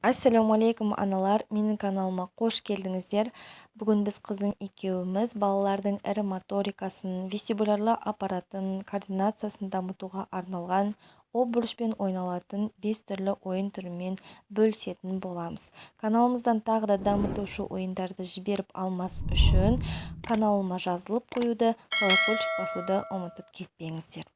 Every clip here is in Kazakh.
Ассалаумалейкум аналар, менің каналыма қош келдіңіздер. Бүгін біз қызым екеуміз балалардың ірі моторикасын, вестибулярлы аппаратын, координациясын дамытуға арналған обручпен ойналатын 5 түрлі ойын түрімен бөлісетін боламыз. Каналымыздан тағы да дамытушы ойындарды жіберіп алмас үшін каналыма жазылып қоюды, колокольчик басуды ұмытып кетпеңіздер.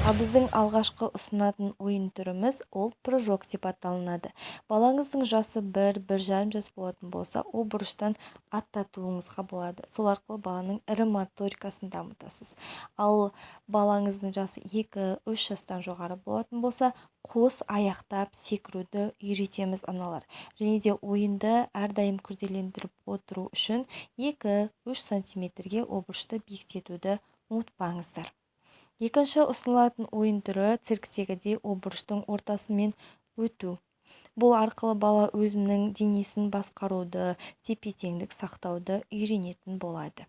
Ал біздің алғашқы ұсынатын ойын түріміз ол прыжок деп аталынады. Балаңыздың жасы 1-1,5 жас болатын болса, обручтан аттатуыңызға болады. Сол арқылы баланың ірі моторикасын дамытасыз. Ал балаңыздың жасы 2-3 жастан жоғары болатын болса, қос аяқтап секіруді үйретеміз аналар. Және де ойынды әрдайым күрделендіріп отыру үшін 2-3 сантиметрге обручты биіктетуді ұмытпаңыздар. Екінші ұсынылатын ойын түрі цирктегідей обручтың ортасымен өту. Бұл арқылы бала өзінің денесін басқаруды, тепе-теңдік сақтауды үйренетін болады.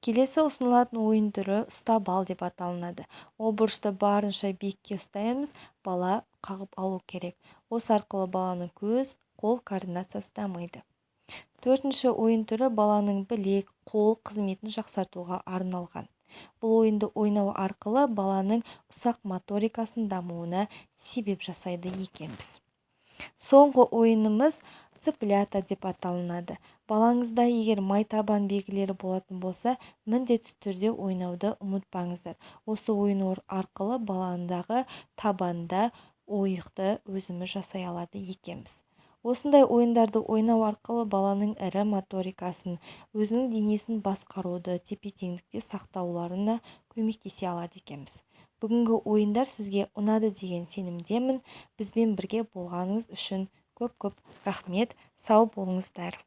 Келесі ұсынылатын ойын түрі ұстап ал деп аталынады. Обручты барынша биікке ұстаймыз, бала қағып алу керек. Осы арқылы баланың көз, қол координациясы дамиды. Төртінші ойын түрі баланың білек, қол қызметін жақсартуға арналған. Бұл ойынды ойнау арқылы баланың ұсақ моторикасын дамуына себеп жасайды екенбіз. Соңғы ойынымыз цыплята деп аталынады. Балаңызда егер майтабан белгілері болатын болса, міндетті түрде ойнауды ұмытпаңыздар. Осы ойын арқылы балаңыздағы табанда ойықты өзіміз жасай алады екенбіз. Осындай ойындарды ойнау арқылы баланың ірі моторикасын, өзінің денесін басқаруды, тепе-теңдікте сақтауларына көмектесе алады екенбіз. Бүгінгі ойындар сізге ұнады деген сенімдемін. Бізбен бірге болғаныңыз үшін көп-көп рахмет. Сау болыңыздар.